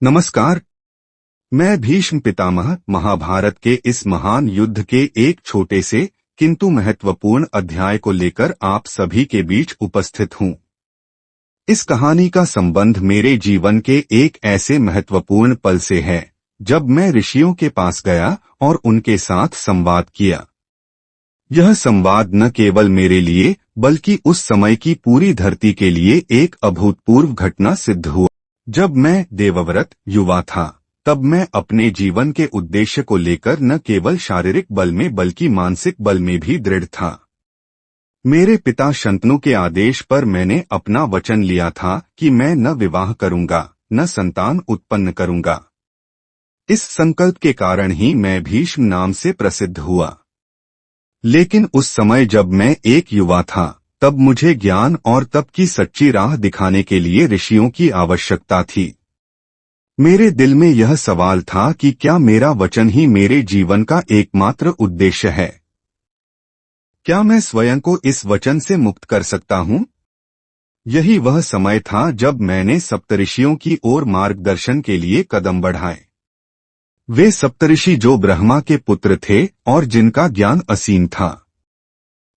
नमस्कार। मैं भीष्म पितामह महाभारत के इस महान युद्ध के एक छोटे से किंतु महत्वपूर्ण अध्याय को लेकर आप सभी के बीच उपस्थित हूँ। इस कहानी का संबंध मेरे जीवन के एक ऐसे महत्वपूर्ण पल से है जब मैं ऋषियों के पास गया और उनके साथ संवाद किया। यह संवाद न केवल मेरे लिए बल्कि उस समय की पूरी धरती के लिए एक अभूतपूर्व घटना सिद्ध हुआ। जब मैं देवव्रत युवा था तब मैं अपने जीवन के उद्देश्य को लेकर न केवल शारीरिक बल में बल्कि मानसिक बल में भी दृढ़ था। मेरे पिता शंतनु के आदेश पर मैंने अपना वचन लिया था कि मैं न विवाह करूंगा न संतान उत्पन्न करूंगा। इस संकल्प के कारण ही मैं भीष्म नाम से प्रसिद्ध हुआ। लेकिन उस समय जब मैं एक युवा था तब मुझे ज्ञान और तप की सच्ची राह दिखाने के लिए ऋषियों की आवश्यकता थी। मेरे दिल में यह सवाल था कि क्या मेरा वचन ही मेरे जीवन का एकमात्र उद्देश्य है? क्या मैं स्वयं को इस वचन से मुक्त कर सकता हूँ? यही वह समय था जब मैंने सप्तऋषियों की ओर मार्गदर्शन के लिए कदम बढ़ाए। वे सप्तऋषि जो ब्रह्मा के पुत्र थे और जिनका ज्ञान असीम था।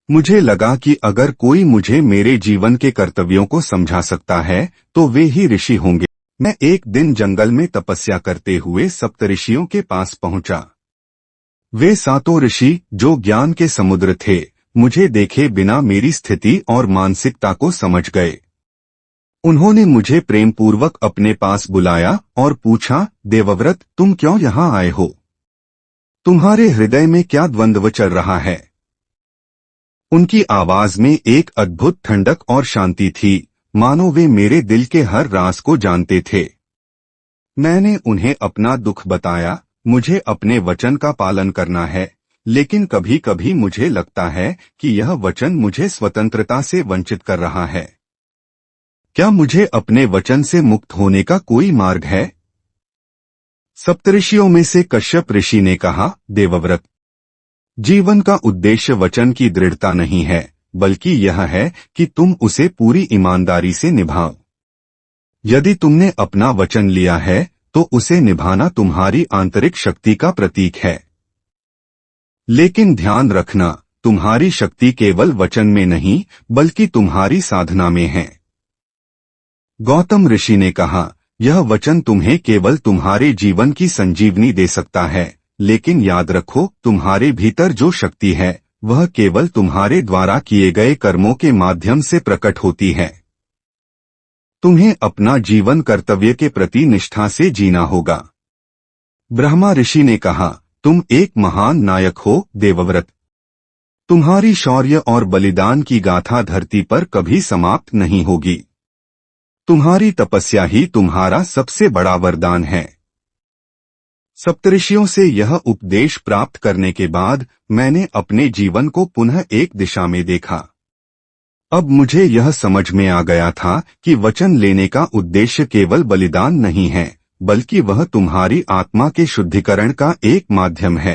मुझे लगा कि अगर कोई मुझे मेरे जीवन के कर्तव्यों को समझा सकता है तो वे ही ऋषि होंगे। मैं एक दिन जंगल में तपस्या करते हुए सप्तऋषियों के पास पहुंचा। वे सातों ऋषि जो ज्ञान के समुद्र थे मुझे देखे बिना मेरी स्थिति और मानसिकता को समझ गए। उन्होंने मुझे प्रेमपूर्वक अपने पास बुलाया और पूछा, देवव्रत, तुम क्यों यहाँ आए हो? तुम्हारे हृदय में क्या द्वंद्व चल रहा है? उनकी आवाज में एक अद्भुत ठंडक और शांति थी, मानो वे मेरे दिल के हर राज को जानते थे। मैंने उन्हें अपना दुख बताया। मुझे अपने वचन का पालन करना है, लेकिन कभी कभी मुझे लगता है कि यह वचन मुझे स्वतंत्रता से वंचित कर रहा है। क्या मुझे अपने वचन से मुक्त होने का कोई मार्ग है? सप्तऋषियों में से कश्यप ऋषि ने कहा, देवव्रत, जीवन का उद्देश्य वचन की दृढ़ता नहीं है, बल्कि यह है कि तुम उसे पूरी ईमानदारी से निभाओ। यदि तुमने अपना वचन लिया है तो उसे निभाना तुम्हारी आंतरिक शक्ति का प्रतीक है। लेकिन ध्यान रखना, तुम्हारी शक्ति केवल वचन में नहीं बल्कि तुम्हारी साधना में है। गौतम ऋषि ने कहा, यह वचन तुम्हें केवल तुम्हारे जीवन की संजीवनी दे सकता है, लेकिन याद रखो, तुम्हारे भीतर जो शक्ति है वह केवल तुम्हारे द्वारा किए गए कर्मों के माध्यम से प्रकट होती है। तुम्हें अपना जीवन कर्तव्य के प्रति निष्ठा से जीना होगा। ब्रह्मा ऋषि ने कहा, तुम एक महान नायक हो देवव्रत। तुम्हारी शौर्य और बलिदान की गाथा धरती पर कभी समाप्त नहीं होगी। तुम्हारी तपस्या ही तुम्हारा सबसे बड़ा वरदान है। सप्तऋषियों से यह उपदेश प्राप्त करने के बाद मैंने अपने जीवन को पुनः एक दिशा में देखा। अब मुझे यह समझ में आ गया था कि वचन लेने का उद्देश्य केवल बलिदान नहीं है, बल्कि वह तुम्हारी आत्मा के शुद्धिकरण का एक माध्यम है।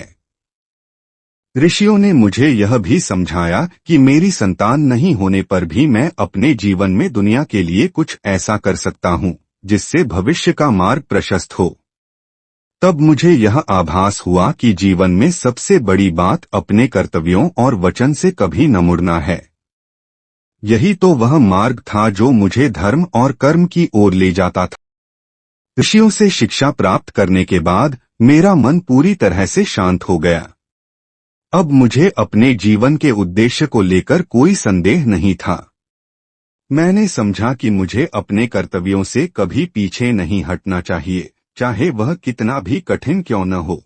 ऋषियों ने मुझे यह भी समझाया कि मेरी संतान नहीं होने पर भी मैं अपने जीवन में दुनिया के लिए कुछ ऐसा कर सकता हूँ जिससे भविष्य का मार्ग प्रशस्त हो। तब मुझे यह आभास हुआ कि जीवन में सबसे बड़ी बात अपने कर्तव्यों और वचन से कभी न मुड़ना है। यही तो वह मार्ग था जो मुझे धर्म और कर्म की ओर ले जाता था। ऋषियों से शिक्षा प्राप्त करने के बाद मेरा मन पूरी तरह से शांत हो गया। अब मुझे अपने जीवन के उद्देश्य को लेकर कोई संदेह नहीं था। मैंने समझा कि मुझे अपने कर्तव्यों से कभी पीछे नहीं हटना चाहिए, चाहे वह कितना भी कठिन क्यों न हो।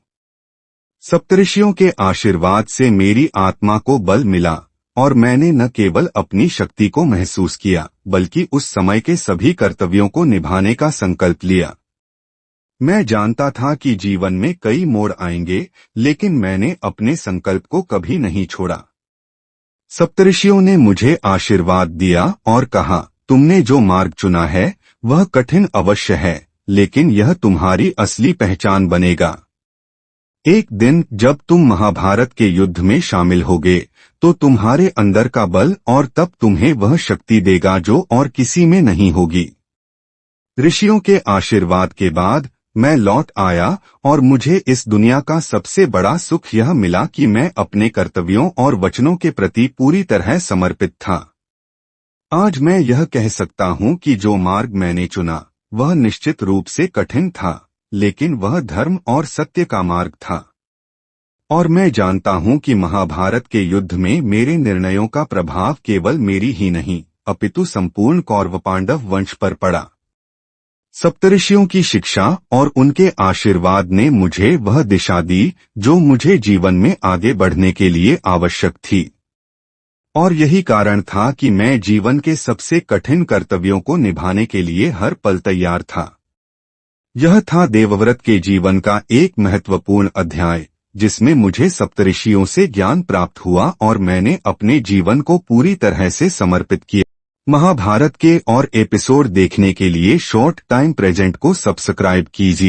सप्तऋषियों के आशीर्वाद से मेरी आत्मा को बल मिला और मैंने न केवल अपनी शक्ति को महसूस किया बल्कि उस समय के सभी कर्तव्यों को निभाने का संकल्प लिया। मैं जानता था कि जीवन में कई मोड़ आएंगे, लेकिन मैंने अपने संकल्प को कभी नहीं छोड़ा। सप्तऋषियों ने मुझे आशीर्वाद दिया और कहा, तुमने जो मार्ग चुना है वह कठिन अवश्य है, लेकिन यह तुम्हारी असली पहचान बनेगा। एक दिन जब तुम महाभारत के युद्ध में शामिल होगे तो तुम्हारे अंदर का बल और तप तुम्हें वह शक्ति देगा जो और किसी में नहीं होगी। ऋषियों के आशीर्वाद के बाद मैं लौट आया और मुझे इस दुनिया का सबसे बड़ा सुख यह मिला कि मैं अपने कर्तव्यों और वचनों के प्रति पूरी तरह समर्पित था। आज मैं यह कह सकता हूँ कि जो मार्ग मैंने चुना वह निश्चित रूप से कठिन था, लेकिन वह धर्म और सत्य का मार्ग था। और मैं जानता हूँ कि महाभारत के युद्ध में मेरे निर्णयों का प्रभाव केवल मेरी ही नहीं अपितु संपूर्ण कौरव पांडव वंश पर पड़ा। सप्तऋषियों की शिक्षा और उनके आशीर्वाद ने मुझे वह दिशा दी जो मुझे जीवन में आगे बढ़ने के लिए आवश्यक थी। और यही कारण था कि मैं जीवन के सबसे कठिन कर्तव्यों को निभाने के लिए हर पल तैयार था। यह था देवव्रत के जीवन का एक महत्वपूर्ण अध्याय, जिसमें मुझे सप्तऋषियों से ज्ञान प्राप्त हुआ और मैंने अपने जीवन को पूरी तरह से समर्पित किया। महाभारत के और एपिसोड देखने के लिए शॉर्ट टाइम प्रेजेंट को सब्सक्राइब कीजिए।